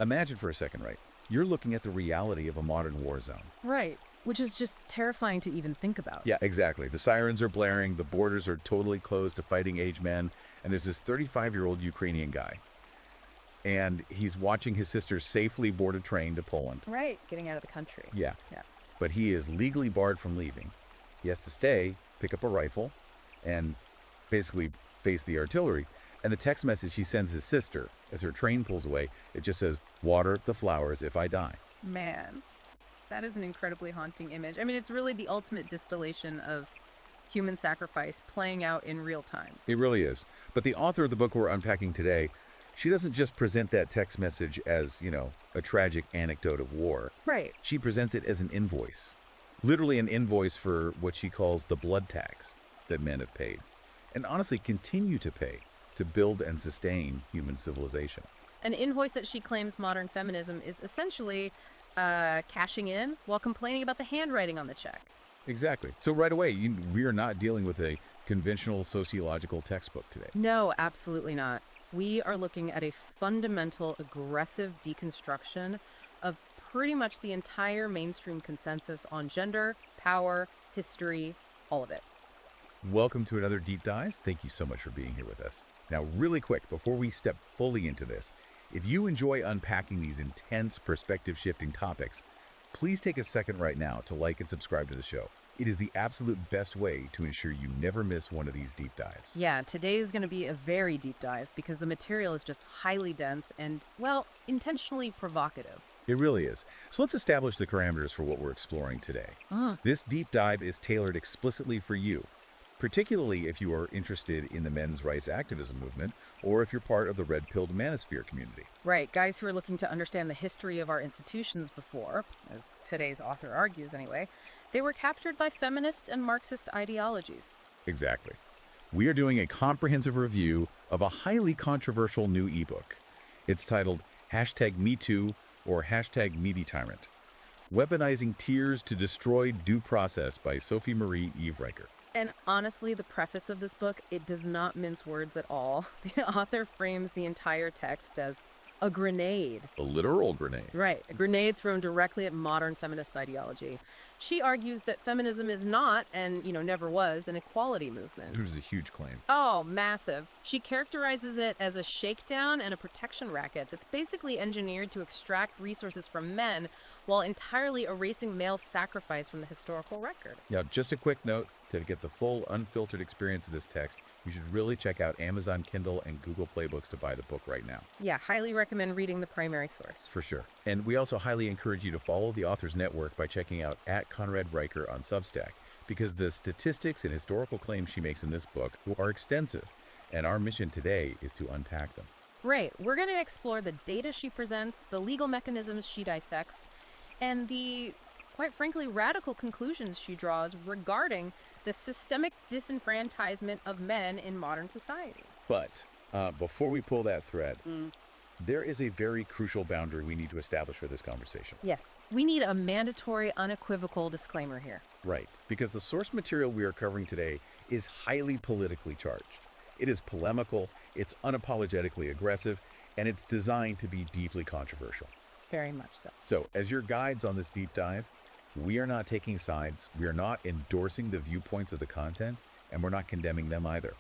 Imagine for a second, right? You're looking at the reality of a modern war zone. Right. Which is just terrifying to even think about. Yeah, exactly. The sirens are blaring, the borders are totally closed to fighting age men, and there's this 35-year-old Ukrainian guy. And he's watching his sister safely board a train to Poland. Right. Getting out of the country. Yeah. Yeah. But he is legally barred from leaving. He has to stay, pick up a rifle, and basically face the artillery. And the text message he sends his sister as her train pulls away, it just says, "Water the flowers if I die." Man, that is an incredibly haunting image. I mean, it's really the ultimate distillation of human sacrifice playing out in real time. It really is. But the author of the book we're unpacking today, she doesn't just present that text message as, a tragic anecdote of war. Right. She presents it as an invoice. Literally an invoice for what she calls the blood tax that men have paid, and honestly continue to pay to build and sustain human civilization. An invoice that she claims modern feminism is essentially cashing in while complaining about the handwriting on the check. Exactly. So right away, we are not dealing with a conventional sociological textbook today. No, absolutely not. We are looking at a fundamental, aggressive deconstruction of pretty much the entire mainstream consensus on gender, power, history, all of it. Welcome to another Deep Dives. Thank you so much for being here with us. Now, really quick, before we step fully into this, if you enjoy unpacking these intense perspective-shifting topics, please take a second right now to like and subscribe to the show. It is the absolute best way to ensure you never miss one of these deep dives. Yeah, today is going to be a very deep dive because the material is just highly dense and, well, intentionally provocative. It really is. So let's establish the parameters for what we're exploring today. This deep dive is tailored explicitly for you, particularly if you are interested in the men's rights activism movement or if you're part of the red-pilled manosphere community. Right, guys who are looking to understand the history of our institutions before, as today's author argues anyway, they were captured by feminist and Marxist ideologies. Exactly. We are doing a comprehensive review of a highly controversial new ebook. It's titled #MeToo or #MeBeTyrant, Weaponizing Tears to Destroy Due Process by Sophie Marie Eve Riker. And honestly, the preface of this book, it does not mince words at all. The author frames the entire text as a grenade. A literal grenade. Right, a grenade thrown directly at modern feminist ideology. She argues that feminism is not, and never was, an equality movement. Which is a huge claim. Oh, massive. She characterizes it as a shakedown and a protection racket that's basically engineered to extract resources from men while entirely erasing male sacrifice from the historical record. Now, just a quick note, to get the full unfiltered experience of this text, you should really check out Amazon Kindle and Google Play Books to buy the book right now. Yeah, highly recommend reading the primary source. For sure. And we also highly encourage you to follow the author's network by checking out @Conrad Riker on Substack, because the statistics and historical claims she makes in this book are extensive, and our mission today is to unpack them. Right. We're going to explore the data she presents, the legal mechanisms she dissects, and the, quite frankly, radical conclusions she draws regarding the systemic disenfranchisement of men in modern society. But before we pull that thread, there is a very crucial boundary we need to establish for this conversation. Yes. We need a mandatory, unequivocal disclaimer here. Right, because the source material we are covering today is highly politically charged. It is polemical, it's unapologetically aggressive, and it's designed to be deeply controversial. Very much so. So, as your guides on this deep dive, we are not taking sides, we are not endorsing the viewpoints of the content, and we're not condemning them either.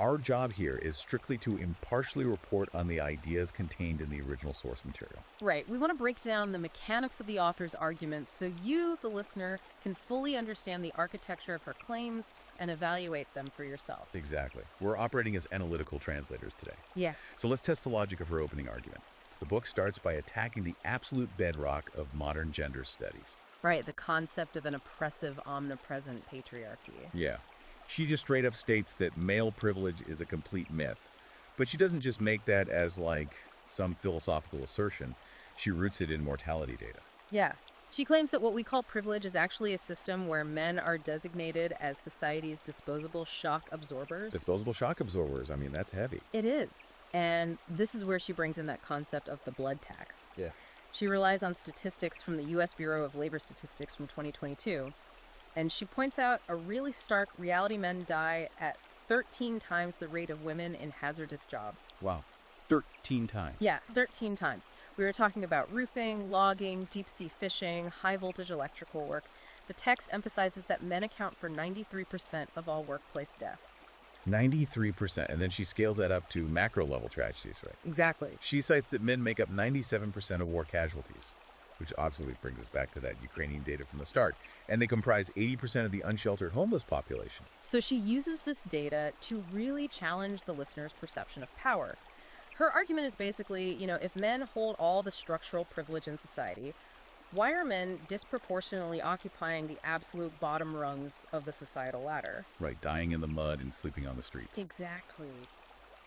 Our job here is strictly to impartially report on the ideas contained in the original source material. Right. We want to break down the mechanics of the author's arguments so you, the listener, can fully understand the architecture of her claims and evaluate them for yourself. Exactly. We're operating as analytical translators today. Yeah. So let's test the logic of her opening argument. The book starts by attacking the absolute bedrock of modern gender studies. Right, the concept of an oppressive, omnipresent patriarchy. Yeah. She just straight up states that male privilege is a complete myth. But she doesn't just make that as some philosophical assertion. She roots it in mortality data. Yeah. She claims that what we call privilege is actually a system where men are designated as society's disposable shock absorbers. Disposable shock absorbers. I mean, that's heavy. It is. And this is where she brings in that concept of the blood tax. Yeah. She relies on statistics from the U.S. Bureau of Labor Statistics from 2022, and she points out a really stark reality: men die at 13 times the rate of women in hazardous jobs. Wow. 13 times. Yeah, 13 times, We were talking about roofing, logging, deep-sea fishing, high-voltage electrical work. The text emphasizes that men account for 93% of all workplace deaths. 93%. And then she scales that up to macro-level tragedies, right? Exactly. She cites that men make up 97% of war casualties, which obviously brings us back to that Ukrainian data from the start. And they comprise 80% of the unsheltered homeless population. So she uses this data to really challenge the listener's perception of power. Her argument is basically, if men hold all the structural privilege in society, why are men disproportionately occupying the absolute bottom rungs of the societal ladder? Right, dying in the mud and sleeping on the streets. Exactly.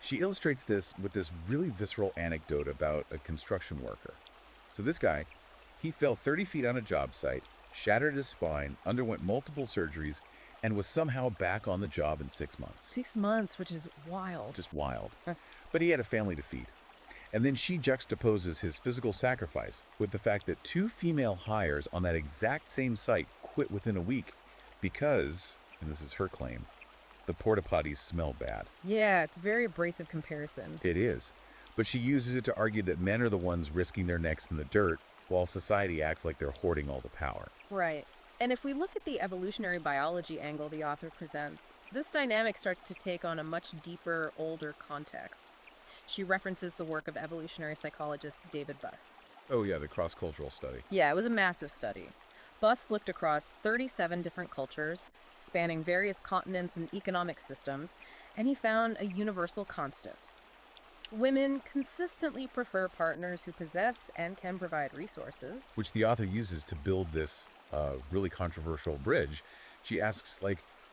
She illustrates this with this really visceral anecdote about a construction worker. So this guy, he fell 30 feet on a job site, shattered his spine, underwent multiple surgeries, and was somehow back on the job in 6 months. 6 months, which is wild. Just wild. But he had a family to feed. And then she juxtaposes his physical sacrifice with the fact that 2 female hires on that exact same site quit within a week because, and this is her claim, the porta potties smell bad. Yeah, it's a very abrasive comparison. It is. But she uses it to argue that men are the ones risking their necks in the dirt while society acts like they're hoarding all the power. Right. And if we look at the evolutionary biology angle the author presents, this dynamic starts to take on a much deeper, older context. She references the work of evolutionary psychologist David Buss. Oh yeah, the cross-cultural study. Yeah, it was a massive study. Buss looked across 37 different cultures, spanning various continents and economic systems, and he found a universal constant. Women consistently prefer partners who possess and can provide resources. Which the author uses to build this really controversial bridge. She asks,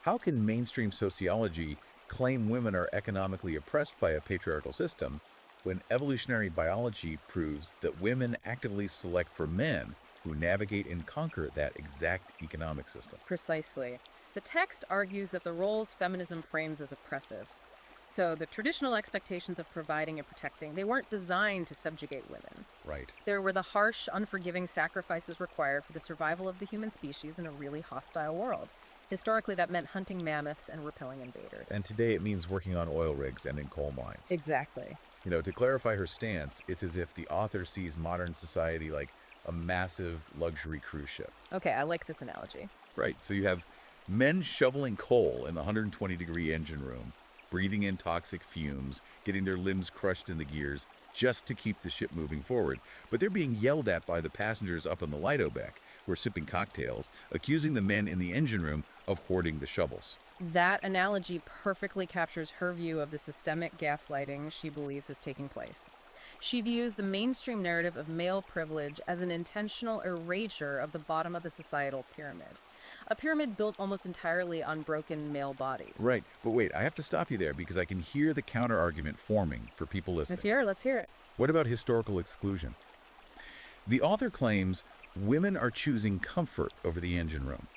how can mainstream sociology claim women are economically oppressed by a patriarchal system when evolutionary biology proves that women actively select for men who navigate and conquer that exact economic system? Precisely. The text argues that the roles feminism frames as oppressive. So the traditional expectations of providing and protecting, they weren't designed to subjugate women. Right. There were the harsh, unforgiving sacrifices required for the survival of the human species in a really hostile world. Historically, that meant hunting mammoths and repelling invaders. And today it means working on oil rigs and in coal mines. Exactly. To clarify her stance, it's as if the author sees modern society like a massive luxury cruise ship. Okay, I like this analogy. Right. So you have men shoveling coal in the 120-degree engine room, breathing in toxic fumes, getting their limbs crushed in the gears just to keep the ship moving forward. But they're being yelled at by the passengers up on the Lido deck who are sipping cocktails, accusing the men in the engine room of hoarding the shovels. That analogy perfectly captures her view of the systemic gaslighting she believes is taking place. She views the mainstream narrative of male privilege as an intentional erasure of the bottom of the societal pyramid. A pyramid built almost entirely on broken male bodies. Right. But wait, I have to stop you there because I can hear the counter-argument forming for people listening. Let's hear it. What about historical exclusion? The author claims women are choosing comfort over the engine room.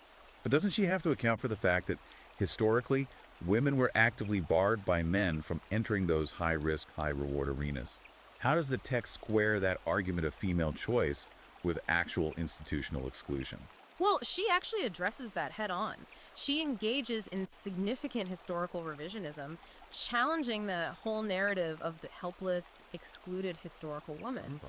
But doesn't she have to account for the fact that historically, women were actively barred by men from entering those high-risk, high-reward arenas? How does the text square that argument of female choice with actual institutional exclusion? Well, she actually addresses that head on. She engages in significant historical revisionism, challenging the whole narrative of the helpless, excluded historical woman.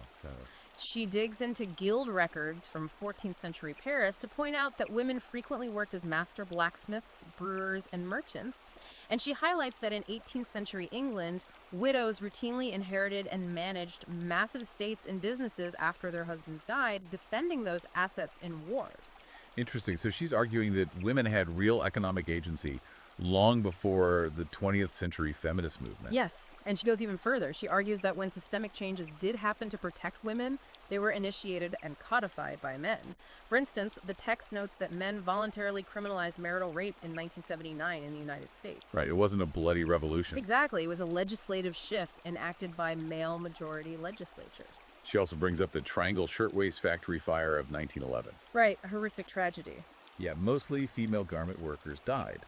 She digs into guild records from 14th century Paris to point out that women frequently worked as master blacksmiths, brewers, and merchants. And she highlights that in 18th century England, widows routinely inherited and managed massive estates and businesses after their husbands died, defending those assets in wars. Interesting. So she's arguing that women had real economic agency long before the 20th century feminist movement. Yes, and she goes even further. She argues that when systemic changes did happen to protect women, they were initiated and codified by men. For instance, the text notes that men voluntarily criminalized marital rape in 1979 in the United States. Right, it wasn't a bloody revolution. Exactly, it was a legislative shift enacted by male-majority legislatures. She also brings up the Triangle Shirtwaist Factory fire of 1911. Right, a horrific tragedy. Yeah, mostly female garment workers died.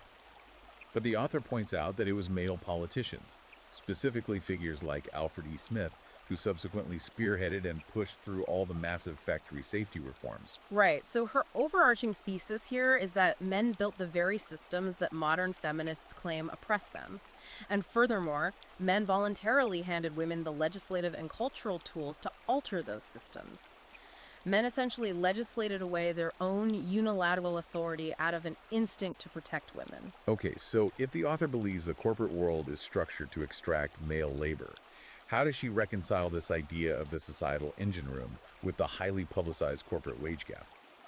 But the author points out that it was male politicians, specifically figures like Alfred E. Smith, who subsequently spearheaded and pushed through all the massive factory safety reforms. Right. So her overarching thesis here is that men built the very systems that modern feminists claim oppress them. And furthermore, men voluntarily handed women the legislative and cultural tools to alter those systems. Men essentially legislated away their own unilateral authority out of an instinct to protect women. Okay, so if the author believes the corporate world is structured to extract male labor, how does she reconcile this idea of the societal engine room with the highly publicized corporate wage gap?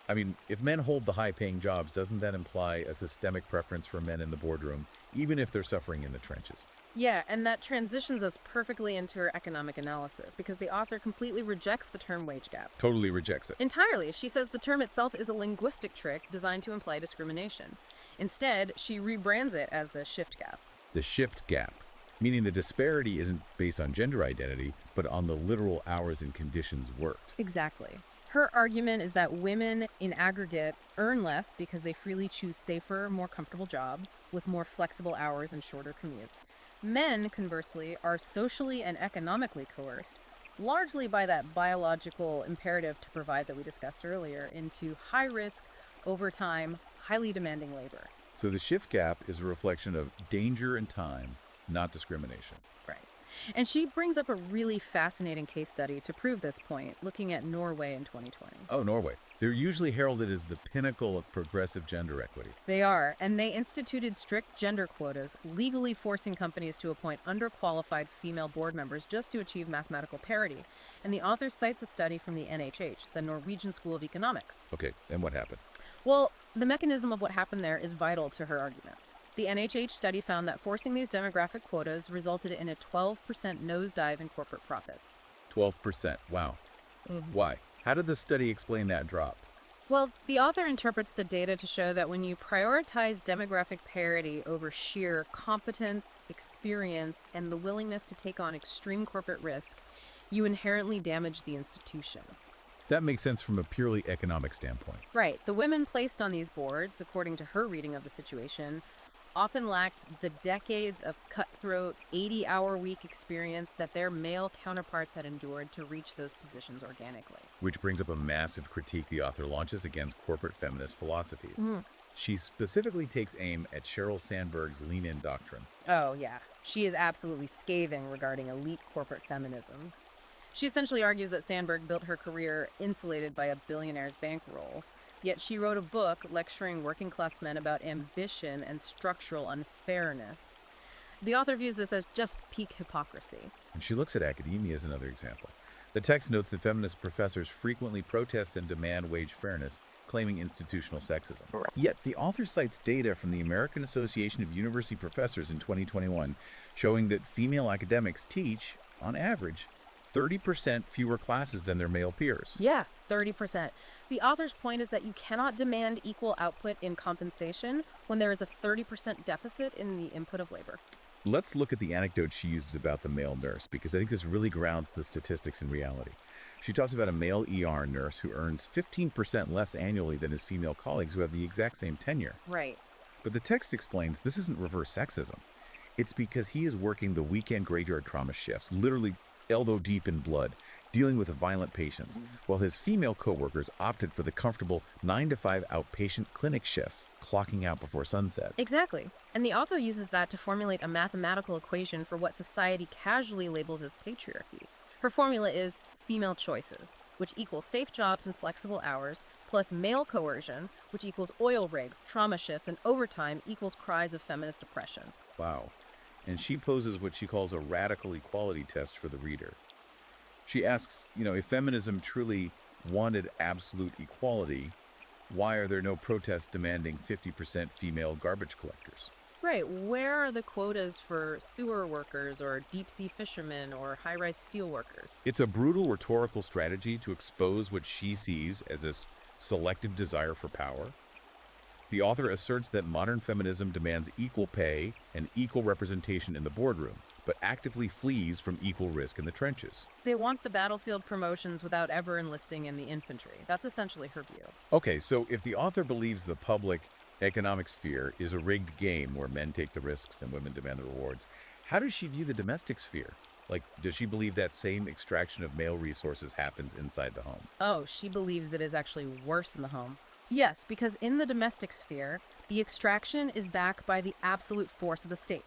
I mean, if men hold the high-paying jobs, doesn't that imply a systemic preference for men in the boardroom, even if they're suffering in the trenches? Yeah, and that transitions us perfectly into her economic analysis because the author completely rejects the term wage gap. Totally rejects it. Entirely. She says the term itself is a linguistic trick designed to imply discrimination. Instead, she rebrands it as the shift gap. The shift gap, meaning the disparity isn't based on gender identity, but on the literal hours and conditions worked. Exactly. Her argument is that women, in aggregate, earn less because they freely choose safer, more comfortable jobs with more flexible hours and shorter commutes. Men, conversely, are socially and economically coerced, largely by that biological imperative to provide that we discussed earlier, into high-risk, overtime, highly demanding labor. So the shift gap is a reflection of danger and time, not discrimination. Right. And she brings up a really fascinating case study to prove this point, looking at Norway in 2020. Oh, Norway. They're usually heralded as the pinnacle of progressive gender equity. They are, and they instituted strict gender quotas, legally forcing companies to appoint underqualified female board members just to achieve mathematical parity. And the author cites a study from the NHH, the Norwegian School of Economics. Okay, and what happened? Well, the mechanism of what happened there is vital to her argument. The NHH study found that forcing these demographic quotas resulted in a 12% nosedive in corporate profits. 12%. Wow. Why? How did the study explain that drop? Well, the author interprets the data to show that when you prioritize demographic parity over sheer competence, experience, and the willingness to take on extreme corporate risk, you inherently damage the institution. That makes sense from a purely economic standpoint. Right. The women placed on these boards, according to her reading of the situation, often lacked the decades of cutthroat 80-hour-week experience that their male counterparts had endured to reach those positions organically. Which brings up a massive critique the author launches against corporate feminist philosophies. She specifically takes aim at Sheryl Sandberg's lean-in doctrine. Oh, yeah. She is absolutely scathing regarding elite corporate feminism. She essentially argues that Sandberg built her career insulated by a billionaire's bankroll. Yet she wrote a book lecturing working-class men about ambition and structural unfairness. The author views this as just peak hypocrisy. And she looks at academia as another example. The text notes that feminist professors frequently protest and demand wage fairness, claiming institutional sexism. Yet the author cites data from the American Association of University Professors in 2021 showing that female academics teach, on average, 30% fewer classes than their male peers. Yeah, 30%. The author's point is that you cannot demand equal output in compensation when there is a 30% deficit in the input of labor. Let's look at the anecdote she uses about the male nurse, because I think this really grounds the statistics in reality. She talks about a male ER nurse who earns 15% less annually than his female colleagues who have the exact same tenure. Right. But the text explains this isn't reverse sexism. It's because he is working the weekend graveyard trauma shifts, literally elbow deep in blood, dealing with violent patients, while his female coworkers opted for the comfortable 9-to-5 outpatient clinic shift, clocking out before sunset. Exactly. And the author uses that to formulate a mathematical equation for what society casually labels as patriarchy. Her formula is female choices, which equals safe jobs and flexible hours, plus male coercion, which equals oil rigs, trauma shifts, and overtime equals cries of feminist oppression. Wow. And she poses what she calls a radical equality test for the reader. She asks, if feminism truly wanted absolute equality, why are there no protests demanding 50% female garbage collectors? Right. Where are the quotas for sewer workers or deep-sea fishermen or high-rise steel workers? It's a brutal rhetorical strategy to expose what she sees as a selective desire for power. The author asserts that modern feminism demands equal pay and equal representation in the boardroom, but actively flees from equal risk in the trenches. They want the battlefield promotions without ever enlisting in the infantry. That's essentially her view. Okay, so if the author believes the public economic sphere is a rigged game where men take the risks and women demand the rewards, how does she view the domestic sphere? Like, does she believe that same extraction of male resources happens inside the home? Oh, she believes it is actually worse in the home. Yes, because in the domestic sphere, the extraction is backed by the absolute force of the state.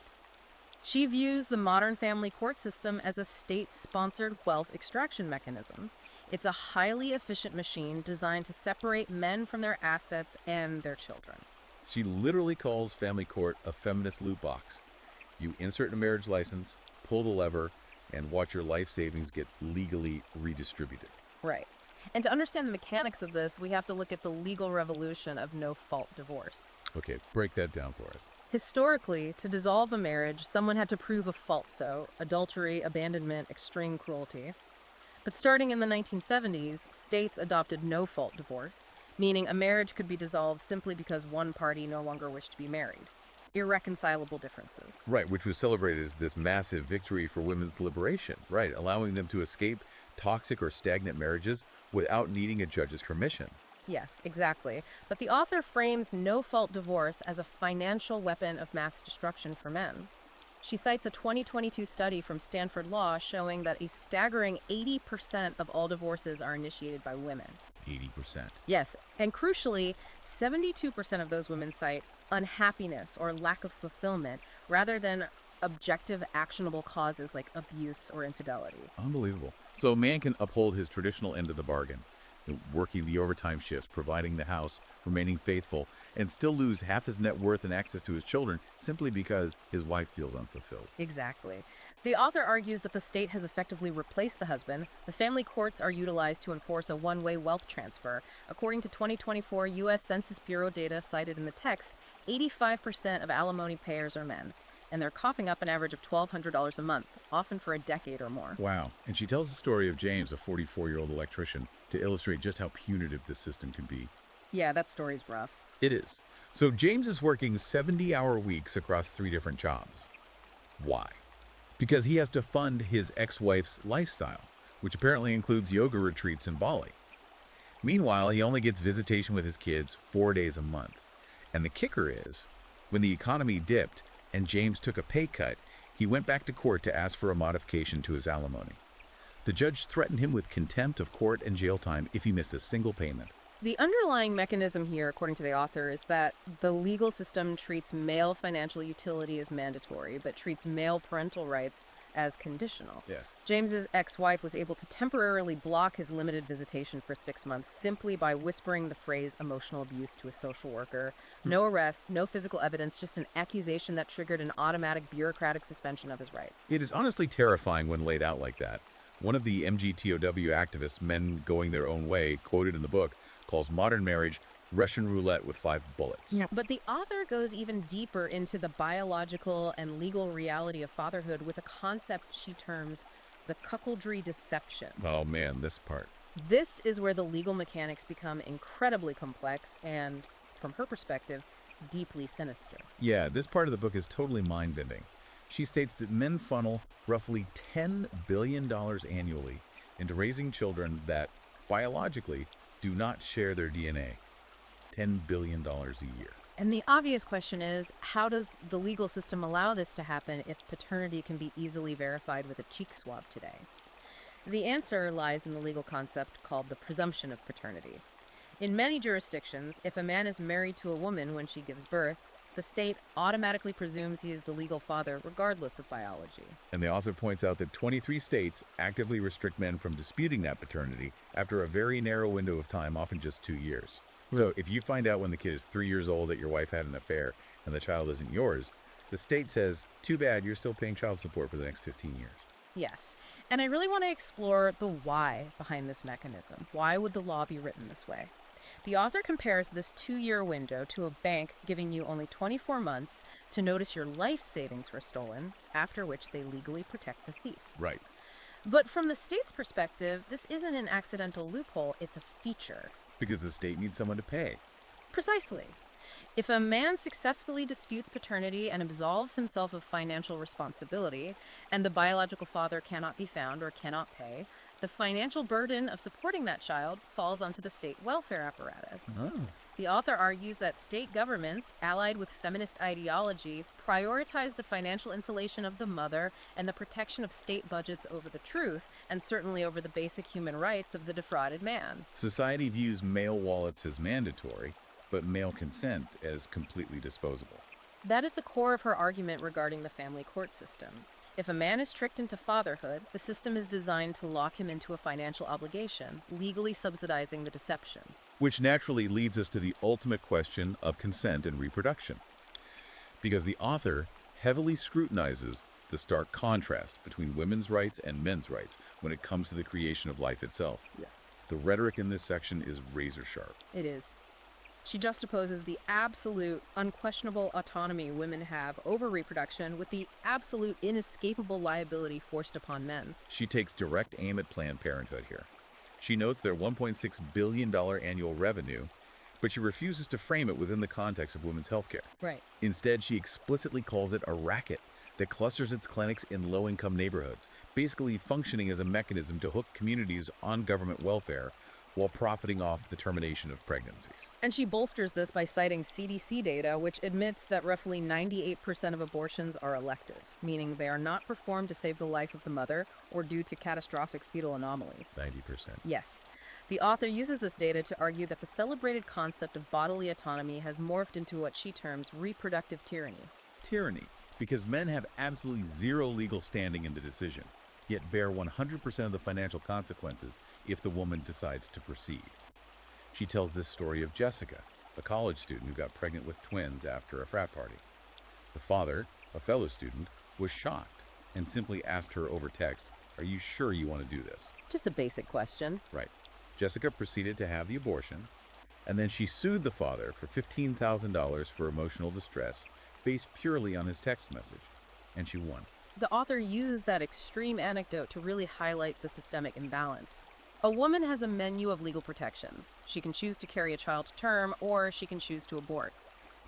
She views the modern family court system as a state-sponsored wealth extraction mechanism. It's a highly efficient machine designed to separate men from their assets and their children. She literally calls family court a feminist loot box. You insert a marriage license, pull the lever, and watch your life savings get legally redistributed. Right. And to understand the mechanics of this, we have to look at the legal revolution of no-fault divorce. Okay, break that down for us. Historically, to dissolve a marriage, someone had to prove a fault, so adultery, abandonment, extreme cruelty. But starting in the 1970s, states adopted no-fault divorce, meaning a marriage could be dissolved simply because one party no longer wished to be married. Irreconcilable differences. Right, which was celebrated as this massive victory for women's liberation, right, allowing them to escape toxic or stagnant marriages without needing a judge's permission. Yes, exactly. But the author frames no-fault divorce as a financial weapon of mass destruction for men. She cites a 2022 study from Stanford Law showing that a staggering 80% of all divorces are initiated by women. 80%. Yes, and crucially, 72% of those women cite unhappiness or lack of fulfillment rather than objective, actionable causes like abuse or infidelity. Unbelievable. So a man can uphold his traditional end of the bargain, working the overtime shifts, providing the house, remaining faithful, and still lose half his net worth and access to his children simply because his wife feels unfulfilled. Exactly. The author argues that the state has effectively replaced the husband. The family courts are utilized to enforce a one-way wealth transfer. According to 2024 U.S. Census Bureau data cited in the text, 85% of alimony payers are men, and they're coughing up an average of $1,200 a month, often for a decade or more. Wow. And she tells the story of James, a 44-year-old electrician, to illustrate just how punitive this system can be. Yeah, that story's rough. It is. So James is working 70-hour weeks across 3 different jobs. Why? Because he has to fund his ex-wife's lifestyle, which apparently includes yoga retreats in Bali. Meanwhile, he only gets visitation with his kids 4 days a month. And the kicker is, when the economy dipped and James took a pay cut, he went back to court to ask for a modification to his alimony. The judge threatened him with contempt of court and jail time if he missed a single payment. The underlying mechanism here, according to the author, is that the legal system treats male financial utility as mandatory, but treats male parental rights as conditional. Yeah. James's ex-wife was able to temporarily block his limited visitation for 6 months simply by whispering the phrase emotional abuse to a social worker. No arrest, no physical evidence, just an accusation that triggered an automatic bureaucratic suspension of his rights. It is honestly terrifying when laid out like that. One of the MGTOW activists, Men Going Their Own Way, quoted in the book, calls modern marriage Russian roulette with 5 bullets. Yeah. But the author goes even deeper into the biological and legal reality of fatherhood with a concept she terms the cuckoldry deception. Oh man, this part. This is where the legal mechanics become incredibly complex and, from her perspective, deeply sinister. Yeah, this part of the book is totally mind-bending. She states that men funnel roughly $10 billion annually into raising children that, biologically, do not share their DNA. $10 billion a year. And the obvious question is, how does the legal system allow this to happen if paternity can be easily verified with a cheek swab today? The answer lies in the legal concept called the presumption of paternity. In many jurisdictions, if a man is married to a woman when she gives birth, the state automatically presumes he is the legal father regardless of biology. And the author points out that 23 states actively restrict men from disputing that paternity after a very narrow window of time, often just 2 years. So if you find out when the kid is 3 years old that your wife had an affair and the child isn't yours, the state says, too bad, you're still paying child support for the next 15 years. Yes, and I really want to explore the why behind this mechanism. Why would the law be written this way? The author compares this 2-year window to a bank giving you only 24 months to notice your life savings were stolen, after which they legally protect the thief. Right. But from the state's perspective, this isn't an accidental loophole, it's a feature. Because the state needs someone to pay. Precisely. If a man successfully disputes paternity and absolves himself of financial responsibility, and the biological father cannot be found or cannot pay, the financial burden of supporting that child falls onto the state welfare apparatus. Oh. The author argues that state governments, allied with feminist ideology, prioritize the financial insulation of the mother and the protection of state budgets over the truth, and certainly over the basic human rights of the defrauded man. Society views male wallets as mandatory, but male consent as completely disposable. That is the core of her argument regarding the family court system. If a man is tricked into fatherhood, the system is designed to lock him into a financial obligation, legally subsidizing the deception. Which naturally leads us to the ultimate question of consent and reproduction. Because the author heavily scrutinizes the stark contrast between women's rights and men's rights when it comes to the creation of life itself. Yeah. The rhetoric in this section is razor sharp. It is. She juxtaposes the absolute, unquestionable autonomy women have over reproduction with the absolute, inescapable liability forced upon men. She takes direct aim at Planned Parenthood here. She notes their $1.6 billion annual revenue, but she refuses to frame it within the context of women's healthcare. Right. Instead, she explicitly calls it a racket that clusters its clinics in low-income neighborhoods, basically functioning as a mechanism to hook communities on government welfare while profiting off the termination of pregnancies. And she bolsters this by citing CDC data, which admits that roughly 98% of abortions are elective, meaning they are not performed to save the life of the mother or due to catastrophic fetal anomalies. 90%. Yes. The author uses this data to argue that the celebrated concept of bodily autonomy has morphed into what she terms reproductive tyranny. Tyranny, because men have absolutely zero legal standing in the decision, yet bear 100% of the financial consequences if the woman decides to proceed. She tells this story of Jessica, a college student who got pregnant with twins after a frat party. The father, a fellow student, was shocked and simply asked her over text, "Are you sure you want to do this?" Just a basic question. Right. Jessica proceeded to have the abortion, and then she sued the father for $15,000 for emotional distress based purely on his text message, and she won. The author uses that extreme anecdote to really highlight the systemic imbalance. A woman has a menu of legal protections. She can choose to carry a child to term, or she can choose to abort.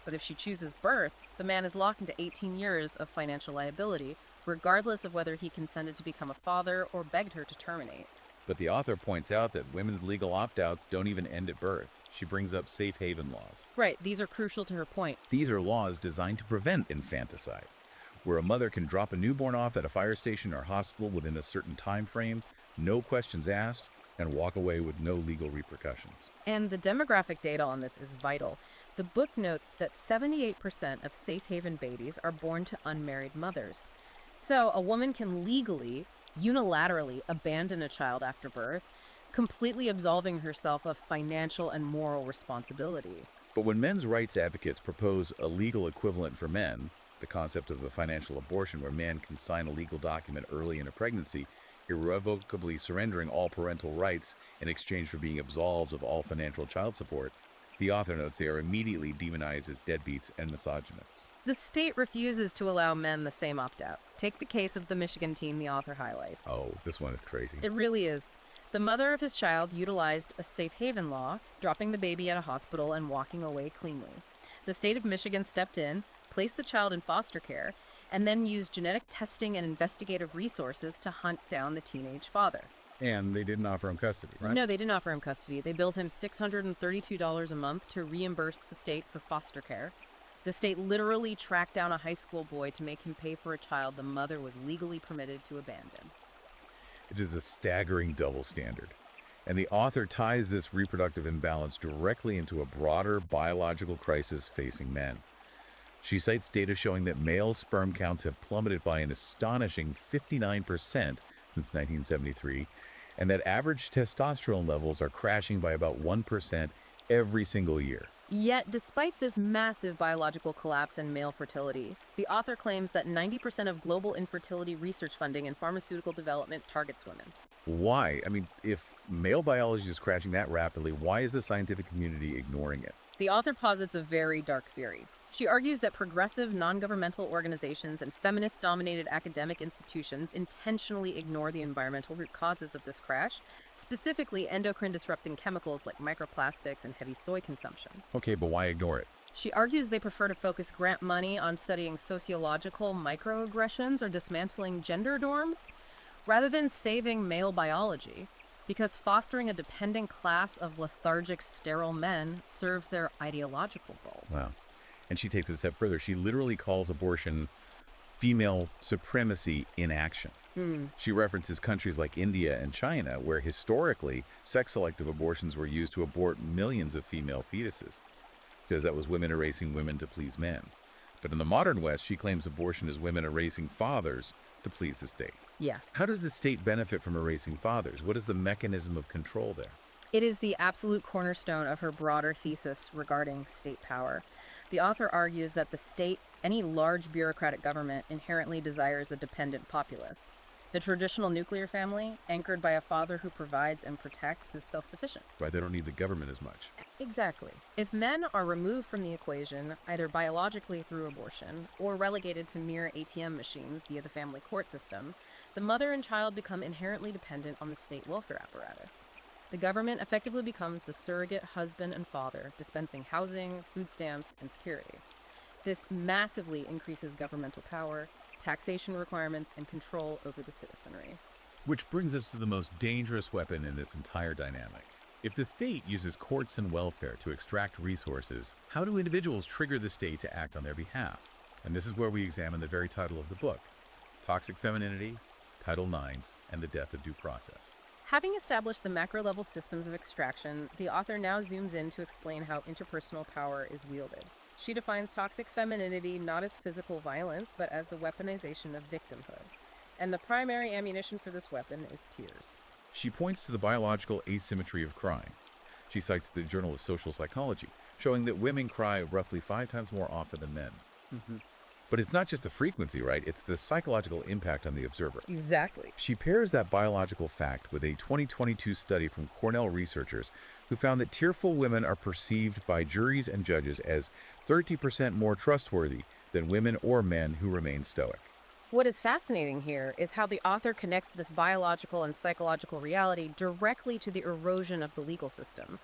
But if she chooses birth, the man is locked into 18 years of financial liability, regardless of whether he consented to become a father or begged her to terminate. But the author points out that women's legal opt-outs don't even end at birth. She brings up safe haven laws. Right, these are crucial to her point. These are laws designed to prevent infanticide, where a mother can drop a newborn off at a fire station or hospital within a certain time frame, no questions asked, and walk away with no legal repercussions. And the demographic data on this is vital. The book notes that 78% of safe haven babies are born to unmarried mothers. So a woman can legally, unilaterally abandon a child after birth, completely absolving herself of financial and moral responsibility. But when men's rights advocates propose a legal equivalent for men, the concept of a financial abortion where man can sign a legal document early in a pregnancy, irrevocably surrendering all parental rights in exchange for being absolved of all financial child support, the author notes they are immediately demonized as deadbeats and misogynists. The state refuses to allow men the same opt-out. Take the case of the Michigan teen the author highlights. Oh, this one is crazy. It really is. The mother of his child utilized a safe haven law, dropping the baby at a hospital and walking away cleanly. The state of Michigan stepped in, placed the child in foster care, and then used genetic testing and investigative resources to hunt down the teenage father. And they didn't offer him custody, right? No, they didn't offer him custody. They billed him $632 a month to reimburse the state for foster care. The state literally tracked down a high school boy to make him pay for a child the mother was legally permitted to abandon. It is a staggering double standard. And the author ties this reproductive imbalance directly into a broader biological crisis facing men. She cites data showing that male sperm counts have plummeted by an astonishing 59% since 1973, and that average testosterone levels are crashing by about 1% every single year. Yet, despite this massive biological collapse in male fertility, the author claims that 90% of global infertility research funding and pharmaceutical development targets women. Why? I mean, if male biology is crashing that rapidly, why is the scientific community ignoring it? The author posits a very dark theory. She argues that progressive, non-governmental organizations and feminist-dominated academic institutions intentionally ignore the environmental root causes of this crash, specifically endocrine-disrupting chemicals like microplastics and heavy soy consumption. Okay, but why ignore it? She argues they prefer to focus grant money on studying sociological microaggressions or dismantling gender norms, rather than saving male biology. because fostering a dependent class of lethargic, sterile men serves their ideological goals. Wow. And she takes it a step further. She literally calls abortion female supremacy in action. She references countries like India and China, where historically sex-selective abortions were used to abort millions of female fetuses, because that was women erasing women to please men. But in the modern West, she claims abortion is women erasing fathers to please the state. Yes. How does the state benefit from erasing fathers? What is the mechanism of control there? It is the absolute cornerstone of her broader thesis regarding state power. The author argues that the state, any large bureaucratic government, inherently desires a dependent populace. The traditional nuclear family, anchored by a father who provides and protects, is self-sufficient. Right, they don't need the government as much. Exactly. If men are removed from the equation, either biologically through abortion or relegated to mere ATM machines via the family court system, the mother and child become inherently dependent on the state welfare apparatus. The government effectively becomes the surrogate husband and father, dispensing housing, food stamps, and security. This massively increases governmental power, taxation requirements, and control over the citizenry. Which brings us to the most dangerous weapon in this entire dynamic. If the state uses courts and welfare to extract resources, how do individuals trigger the state to act on their behalf? And this is where we examine the very title of the book, Toxic Femininity, Title IX, and the Death of Due Process. Having established the macro-level systems of extraction, the author now zooms in to explain how interpersonal power is wielded. She defines toxic femininity not as physical violence, but as the weaponization of victimhood. And the primary ammunition for this weapon is tears. She points to the biological asymmetry of crying. She cites the Journal of Social Psychology, showing that women cry roughly 5 times more often than men. But it's not just the frequency, right? It's the psychological impact on the observer. Exactly. She pairs that biological fact with a 2022 study from Cornell researchers who found that tearful women are perceived by juries and judges as 30% more trustworthy than women or men who remain stoic. What is fascinating here is how the author connects this biological and psychological reality directly to the erosion of the legal system.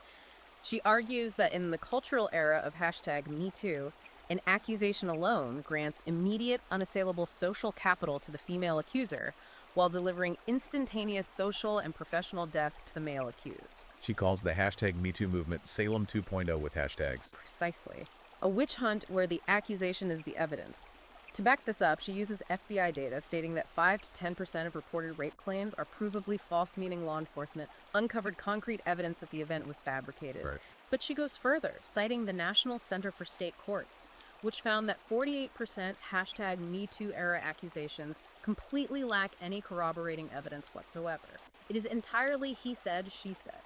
She argues that in the cultural era of #MeToo, an accusation alone grants immediate, unassailable social capital to the female accuser, while delivering instantaneous social and professional death to the male accused. She calls the #MeToo movement Salem 2.0 with hashtags. Precisely. A witch hunt where the accusation is the evidence. To back this up, she uses FBI data stating that 5 to 10% of reported rape claims are provably false, meaning law enforcement uncovered concrete evidence that the event was fabricated. Right. But she goes further, citing the National Center for State Courts, which found that 48% #MeToo era accusations completely lack any corroborating evidence whatsoever. It is entirely he said, she said.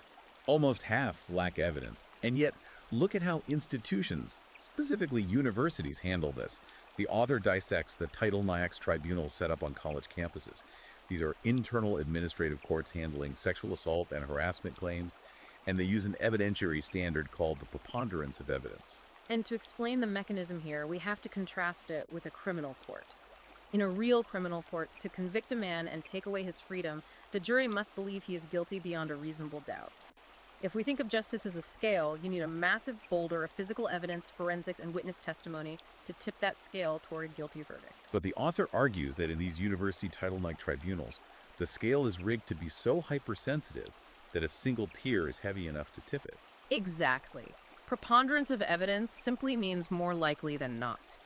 Almost half lack evidence. And yet, look at how institutions, specifically universities, handle this. The author dissects the Title IX tribunals set up on college campuses. These are internal administrative courts handling sexual assault and harassment claims, and they use an evidentiary standard called the preponderance of evidence. And to explain the mechanism here, we have to contrast it with a criminal court. In a real criminal court, to convict a man and take away his freedom, the jury must believe he is guilty beyond a reasonable doubt. If we think of justice as a scale, you need a massive boulder of physical evidence, forensics, and witness testimony to tip that scale toward a guilty verdict. But the author argues that in these university Title IX tribunals, the scale is rigged to be so hypersensitive that a single tear is heavy enough to tip it. Exactly. Preponderance of evidence simply means more likely than not.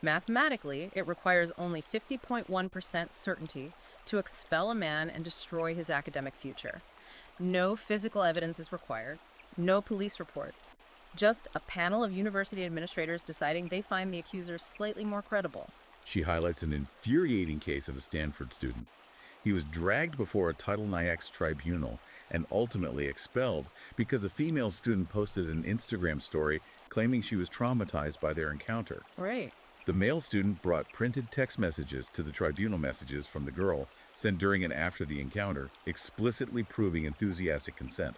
Mathematically, it requires only 50.1% certainty to expel a man and destroy his academic future. No physical evidence is required, no police reports, just a panel of university administrators deciding they find the accusers slightly more credible. She highlights an infuriating case of a Stanford student. He was dragged before a Title IX tribunal and ultimately expelled because a female student posted an Instagram story claiming she was traumatized by their encounter. Right. The male student brought printed text messages to the tribunal messages from the girl sent during and after the encounter, explicitly proving enthusiastic consent.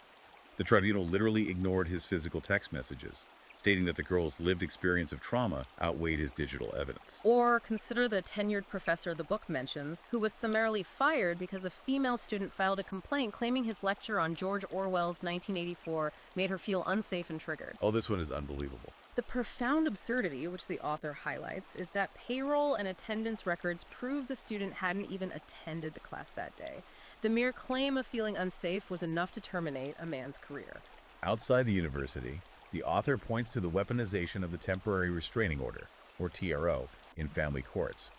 The tribunal literally ignored his physical text messages, stating that the girl's lived experience of trauma outweighed his digital evidence. Or consider the tenured professor the book mentions, who was summarily fired because a female student filed a complaint claiming his lecture on George Orwell's 1984 made her feel unsafe and triggered. Oh, this one is unbelievable. The profound absurdity, which the author highlights, is that payroll and attendance records prove the student hadn't even attended the class that day. The mere claim of feeling unsafe was enough to terminate a man's career. Outside the university, the author points to the weaponization of the temporary restraining order, or TRO, in family courts.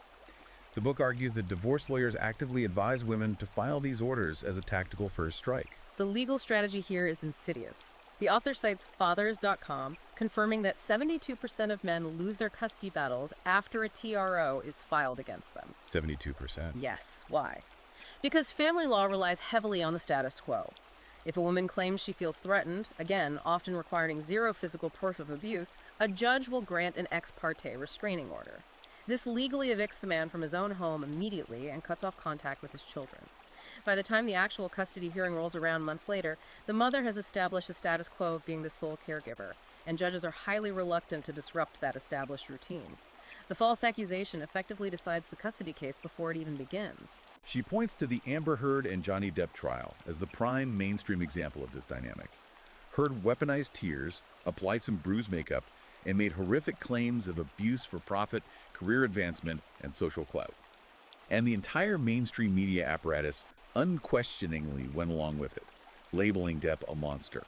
The book argues that divorce lawyers actively advise women to file these orders as a tactical first strike. The legal strategy here is insidious. The author cites fathers.com, confirming that 72% of men lose their custody battles after a TRO is filed against them. 72%. Yes, why? Because family law relies heavily on the status quo. If a woman claims she feels threatened, again, often requiring zero physical proof of abuse, a judge will grant an ex parte restraining order. This legally evicts the man from his own home immediately and cuts off contact with his children. By the time the actual custody hearing rolls around months later, the mother has established a status quo of being the sole caregiver, and judges are highly reluctant to disrupt that established routine. The false accusation effectively decides the custody case before it even begins. She points to the Amber Heard and Johnny Depp trial as the prime mainstream example of this dynamic. Heard weaponized tears, applied some bruise makeup, and made horrific claims of abuse for profit, career advancement, and social clout. And the entire mainstream media apparatus unquestioningly went along with it, labeling Depp a monster.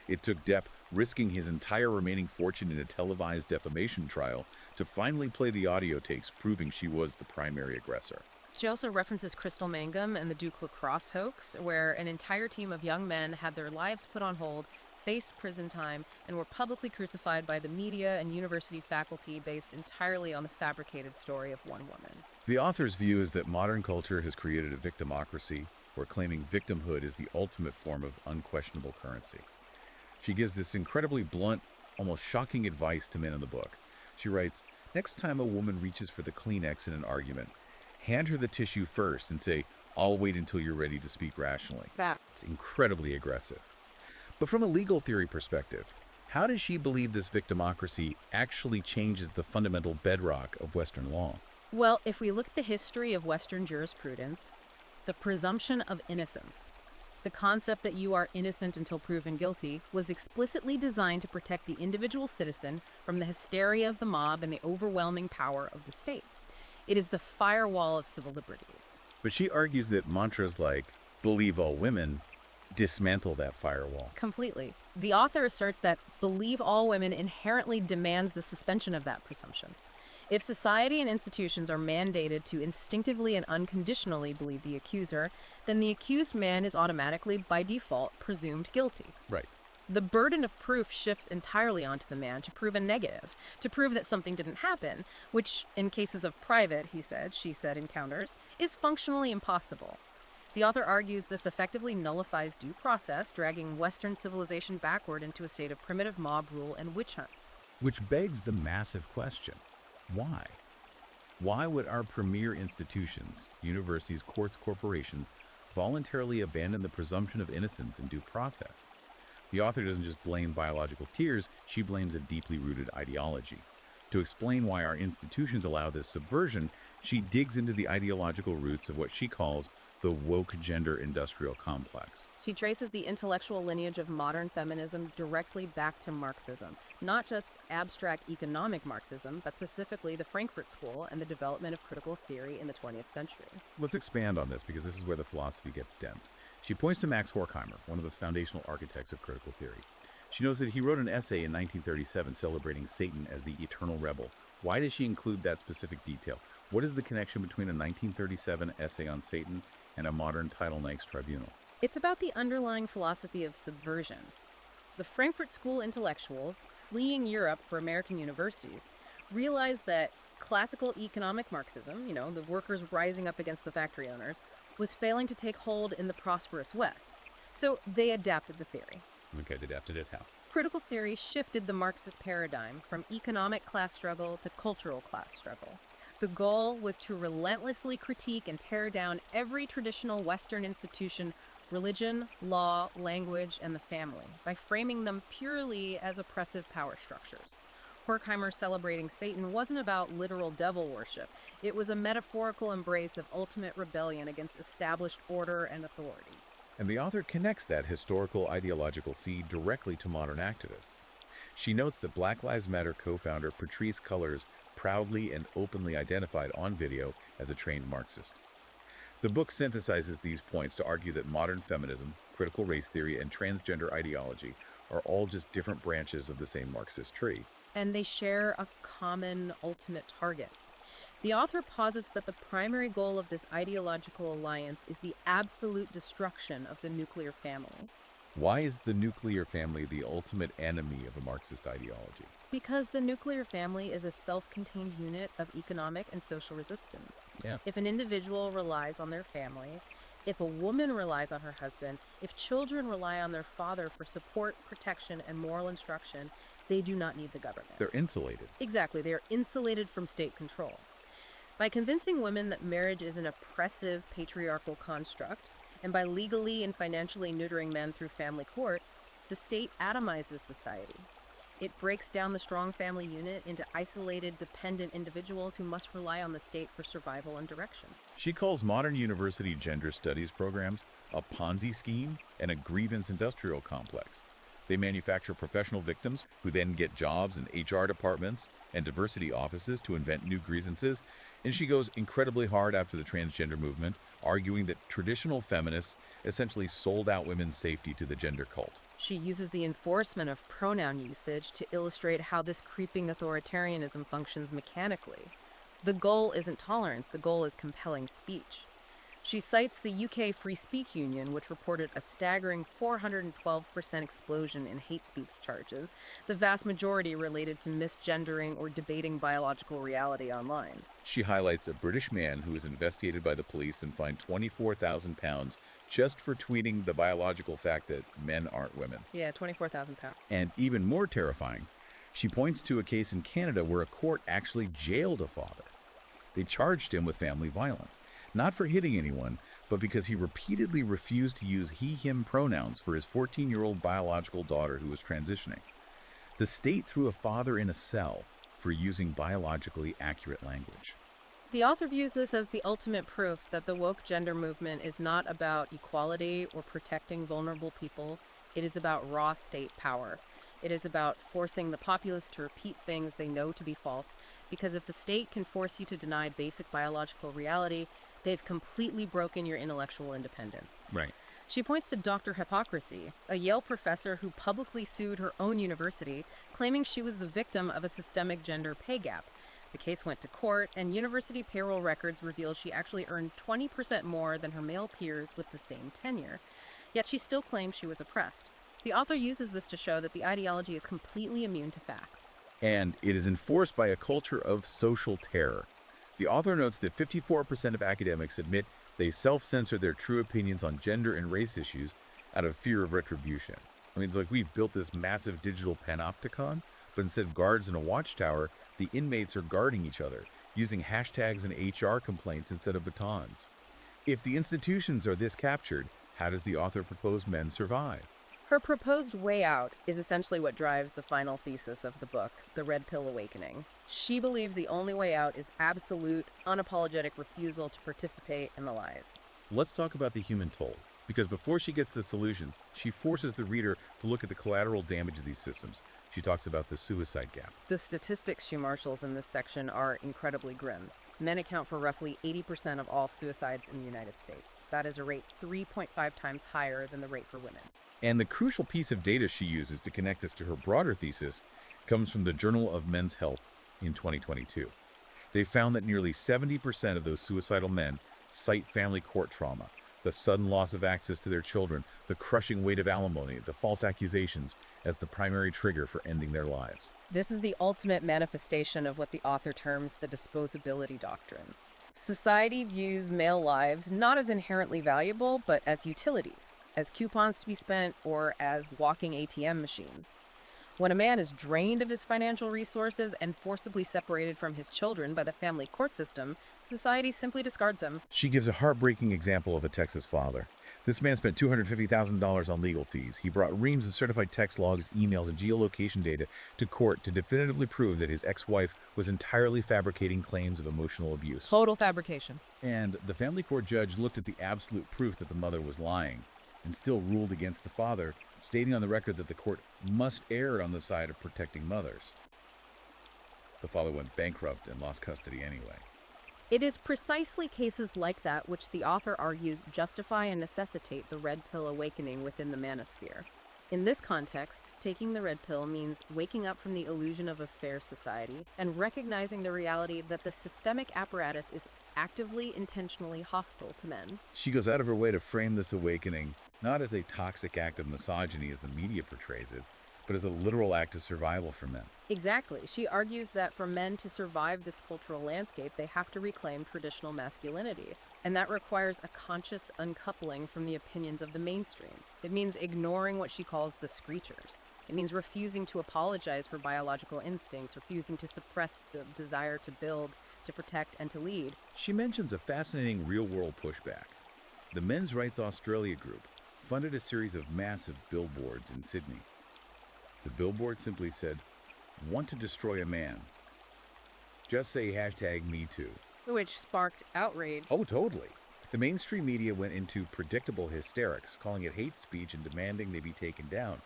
It took Depp risking his entire remaining fortune in a televised defamation trial to finally play the audio tapes proving she was the primary aggressor. She also references Crystal Mangum and the Duke Lacrosse hoax, where an entire team of young men had their lives put on hold, faced prison time, and were publicly crucified by the media and university faculty based entirely on the fabricated story of one woman. The author's view is that modern culture has created a victimocracy, where claiming victimhood is the ultimate form of unquestionable currency. She gives this incredibly blunt, almost shocking advice to men in the book. She writes, "Next time a woman reaches for the Kleenex in an argument, hand her the tissue first and say, 'I'll wait until you're ready to speak rationally.'" That's incredibly aggressive. But from a legal theory perspective, how does she believe this victimocracy actually changes the fundamental bedrock of Western law? Well, if we look at the history of Western jurisprudence, the presumption of innocence, the concept that you are innocent until proven guilty, was explicitly designed to protect the individual citizen from the hysteria of the mob and the overwhelming power of the state. It is the firewall of civil liberties. But she argues that mantras like, "believe all women," dismantle that firewall. Completely. The author asserts that believe all women inherently demands the suspension of that presumption. If society and institutions are mandated to instinctively and unconditionally believe the accuser, then the accused man is automatically, by default, presumed guilty. Right. The burden of proof shifts entirely onto the man to prove a negative, to prove that something didn't happen, which, in cases of private, he said, she said encounters, is functionally impossible. The author argues this effectively nullifies due process, dragging Western civilization backward into a state of primitive mob rule and witch hunts. Which begs the massive question, why? Why would our premier institutions, universities, courts, corporations, voluntarily abandon the presumption of innocence in due process? The author doesn't just blame biological tears, she blames a deeply rooted ideology. To explain why our institutions allow this subversion, she digs into the ideological roots of what she calls the woke gender industrial complex. She traces the intellectual lineage of modern feminism directly back to Marxism, not just abstract economic Marxism, but specifically the Frankfurt School and the development of critical theory in the 20th century. Let's expand on this because this is where the philosophy gets dense. She points to Max Horkheimer, one of the foundational architects of critical theory. She knows that he wrote an essay in 1937 celebrating Satan as the eternal rebel. Why does she include that specific detail? What is the connection between a 1937 essay on Satan and a modern Title IX tribunal? It's about the underlying philosophy of subversion. The Frankfurt School intellectuals, fleeing Europe for American universities, realized that classical economic Marxism, the workers rising up against the factory owners, was failing to take hold in the prosperous West. So they adapted the theory. Okay, they adapted it how? Critical theory shifted the Marxist paradigm from economic class struggle to cultural class struggle. The goal was to relentlessly critique and tear down every traditional Western institution, religion, law, language, and the family, by framing them purely as oppressive power structures. Horkheimer celebrating Satan wasn't about literal devil worship. It was a metaphorical embrace of ultimate rebellion against established order and authority. And the author connects that historical ideological seed directly to modern activists. She notes that Black Lives Matter co-founder Patrisse Cullors proudly and openly identified on video as a trained Marxist. The book synthesizes these points to argue that modern feminism, critical race theory, and transgender ideology are all just different branches of the same Marxist tree. And they share a common ultimate target. The author posits that the primary goal of this ideological alliance is the absolute destruction of the nuclear family. Why is the nuclear family the ultimate enemy of a Marxist ideology? Because the nuclear family is a self-contained unit of economic and social resistance. Yeah. If an individual relies on their family, if a woman relies on her husband, if children rely on their father for support, protection, and moral instruction, they do not need the government. They're insulated. Exactly, they are insulated from state control. By convincing women that marriage is an oppressive patriarchal construct, and by legally and financially neutering men through family courts, the state atomizes society. It breaks down the strong family unit into isolated, dependent individuals who must rely on the state for survival and direction. She calls modern university gender studies programs a Ponzi scheme and a grievance industrial complex. They manufacture professional victims who then get jobs in HR departments and diversity offices to invent new grievances. And she goes incredibly hard after the transgender movement, arguing that traditional feminists essentially sold out women's safety to the gender cult. She uses the enforcement of pronoun usage to illustrate how this creeping authoritarianism functions mechanically. The goal isn't tolerance, the goal is compelling speech. She cites the UK Free Speech Union, which reported a staggering 412% explosion in hate speech charges, the vast majority related to misgendering or debating biological reality online. She highlights a British man who was investigated by the police and fined £24,000 just for tweeting the biological fact that men aren't women. Yeah, 24,000 pounds. And even more terrifying, she points to a case in Canada where a court actually jailed a father. They charged him with family violence, not for hitting anyone, but because he repeatedly refused to use he/him pronouns for his 14-year-old biological daughter who was transitioning. The state threw a father in a cell for using biologically accurate language. The author views this as the ultimate proof that the woke gender movement is not about equality or protecting vulnerable people. It is about raw state power. It is about forcing the populace to repeat things they know to be false, because if the state can force you to deny basic biological reality, they've completely broken your intellectual independence. Right. She points to Dr. Hypocrisy, a Yale professor who publicly sued her own university, claiming she was the victim of a systemic gender pay gap. The case went to court, and university payroll records revealed she actually earned 20% more than her male peers with the same tenure. Yet she still claimed she was oppressed. The author uses this to show that the ideology is completely immune to facts. And it is enforced by a culture of social terror. The author notes that 54% of academics admit they self-censor their true opinions on gender and race issues out of fear of retribution. I mean, it's like we've built this massive digital panopticon, but instead of guards in a watchtower, the inmates are guarding each other, using hashtags and HR complaints instead of batons. If the institutions are this captured, how does the author propose men survive? Her proposed way out is essentially what drives the final thesis of the book, The Red Pill Awakening. She believes the only way out is absolute, unapologetic refusal to participate in the lies. Let's talk about the human toll, because before she gets to the solutions, she forces the reader to look at the collateral damage of these systems. She talks about the suicide gap. The statistics she marshals in this section are incredibly grim. Men account for roughly 80% of all suicides in the United States. That is a rate 3.5 times higher than the rate for women. And the crucial piece of data she uses to connect this to her broader thesis comes from the Journal of Men's Health in 2022. They found that nearly 70% of those suicidal men cite family court trauma, the sudden loss of access to their children, the crushing weight of alimony, the false accusations as the primary trigger for ending their lives. This is the ultimate manifestation of what the author terms the disposability doctrine. Society views male lives not as inherently valuable, but as utilities, as coupons to be spent, or as walking ATM machines. When a man is drained of his financial resources and forcibly separated from his children by the family court system, society simply discards him. She gives a heartbreaking example of a Texas father. This man spent $250,000 on legal fees. He brought reams of certified text logs, emails, and geolocation data to court to definitively prove that his ex-wife was entirely fabricating claims of emotional abuse. Total fabrication. And the family court judge looked at the absolute proof that the mother was lying and still ruled against the father, stating on the record that the court must err on the side of protecting mothers. The father went bankrupt and lost custody anyway. It is precisely cases like that which the author argues justify and necessitate the red pill awakening within the manosphere. In this context, taking the red pill means waking up from the illusion of a fair society and recognizing the reality that the systemic apparatus is actively, intentionally hostile to men. She goes out of her way to frame this awakening not as a toxic act of misogyny as the media portrays it, but as a literal act of survival for men. Exactly. She argues that for men to survive this cultural landscape, they have to reclaim traditional masculinity. And that requires a conscious uncoupling from the opinions of the mainstream. It means ignoring what she calls the screechers. It means refusing to apologize for biological instincts, refusing to suppress the desire to build, to protect, and to lead. She mentions a fascinating real-world pushback. The Men's Rights Australia group funded a series of massive billboards in Sydney. The billboard simply said, "Want to destroy a man? Just say #MeToo." Which sparked outrage. Oh, totally. The mainstream media went into predictable hysterics, calling it hate speech and demanding they be taken down.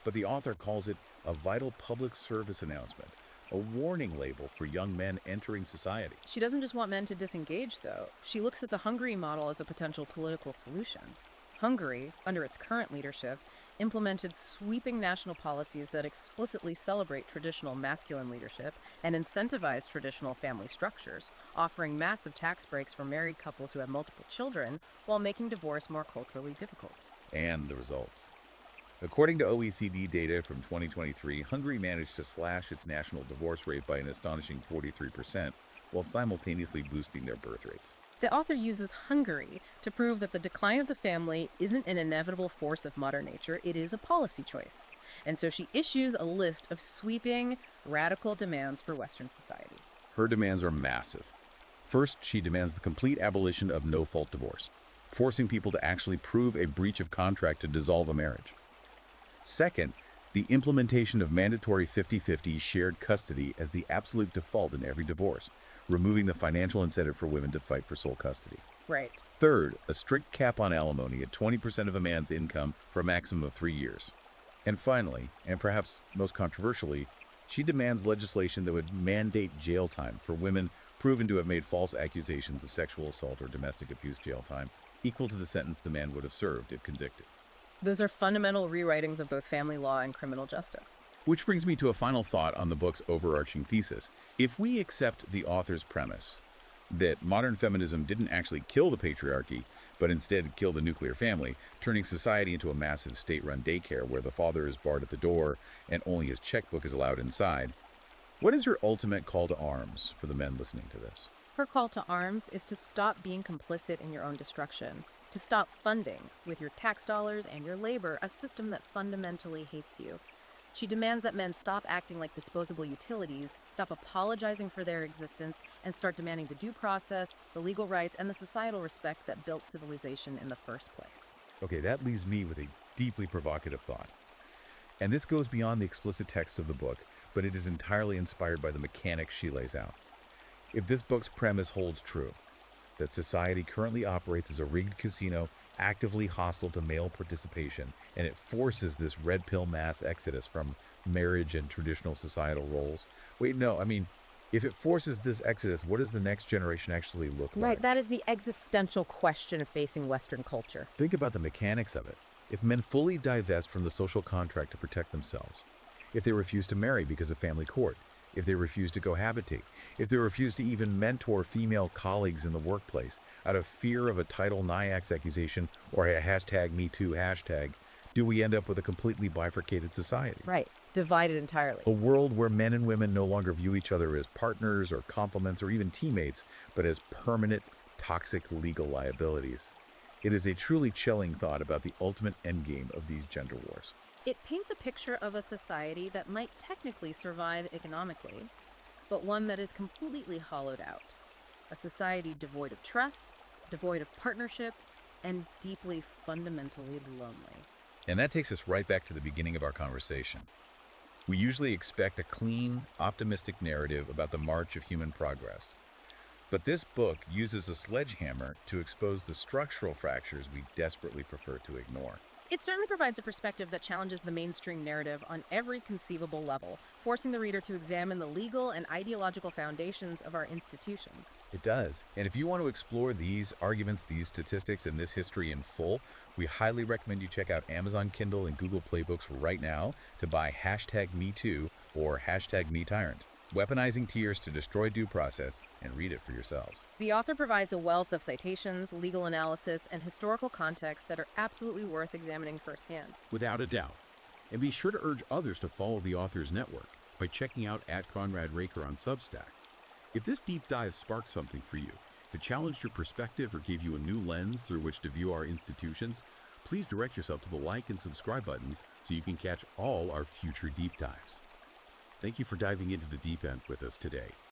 But the author calls it a vital public service announcement, a warning label for young men entering society. She doesn't just want men to disengage, though. She looks at the Hungary model as a potential political solution. Hungary, under its current leadership, implemented sweeping national policies that explicitly celebrate traditional masculine leadership and incentivize traditional family structures, offering massive tax breaks for married couples who have multiple children while making divorce more culturally difficult. And the results. According to OECD data from 2023, Hungary managed to slash its national divorce rate by an astonishing 43%, while simultaneously boosting their birth rates. The author uses Hungary to prove that the decline of the family isn't an inevitable force of modern nature, it is a policy choice. And so she issues a list of sweeping, radical demands for Western society. Her demands are massive. First, she demands the complete abolition of no-fault divorce, forcing people to actually prove a breach of contract to dissolve a marriage. Second, the implementation of mandatory 50-50 shared custody as the absolute default in every divorce, removing the financial incentive for women to fight for sole custody. Right. Third, a strict cap on alimony at 20% of a man's income for a maximum of 3 years. And finally, and perhaps most controversially, she demands legislation that would mandate jail time for women proven to have made false accusations of sexual assault or domestic abuse. Jail time equal to the sentence the man would have served if convicted. Those are fundamental rewritings of both family law and criminal justice. Which brings me to a final thought on the book's overarching thesis. If we accept the author's premise that modern feminism didn't actually kill the patriarchy, but instead kill the nuclear family, turning society into a massive state-run daycare where the father is barred at the door and only his checkbook is allowed inside, what is your ultimate call to arms for the men listening to this? Her call to arms is to stop being complicit in your own destruction, to stop funding, with your tax dollars and your labor, a system that fundamentally hates you. She demands that men stop acting like disposable utilities, stop apologizing for their existence, and start demanding the due process, the legal rights, and the societal respect that built civilization in the first place. Okay, that leaves me with a deeply provocative thought. And this goes beyond the explicit text of the book, but it is entirely inspired by the mechanics she lays out. If this book's premise holds true, that society currently operates as a rigged casino actively hostile to male participation, and it forces this red pill mass exodus from marriage and traditional societal roles. Wait, no, I mean, if it forces this exodus, what does the next generation actually look like? Right, that is the existential question facing Western culture. Think about the mechanics of it. If men fully divest from the social contract to protect themselves, if they refuse to marry because of family court, if they refuse to cohabitate, if they refuse to even mentor female colleagues in the workplace out of fear of a Title IX accusation or a #MeToo hashtag, do we end up with a completely bifurcated society? Right, divided entirely. A world where men and women no longer view each other as partners or complements or even teammates, but as permanent, toxic legal liabilities. It is a truly chilling thought about the ultimate endgame of these gender wars. It paints a picture of a society that might technically survive economically, but one that is completely hollowed out. A society devoid of trust, devoid of partnership, and deeply fundamentally lonely. And that takes us right back to the beginning of our conversation. We usually expect a clean, optimistic narrative about the march of human progress. But this book uses a sledgehammer to expose the structural fractures we desperately prefer to ignore. It certainly provides a perspective that challenges the mainstream narrative on every conceivable level, forcing the reader to examine the legal and ideological foundations of our institutions. It does. And if you want to explore these arguments, these statistics, and this history in full, we highly recommend you check out Amazon Kindle and Google Playbooks right now to buy #MeToo or #MeTyrant. Weaponizing Tears to Destroy Due Process, and read it for yourselves. The author provides a wealth of citations, legal analysis, and historical context that are absolutely worth examining firsthand. Without a doubt. And be sure to urge others to follow the author's network by checking out @Conrad Riker on Substack. If this deep dive sparked something for you, if it challenged your perspective or gave you a new lens through which to view our institutions, please direct yourself to the like and subscribe buttons so you can catch all our future deep dives. Thank you for diving into the deep end with us today.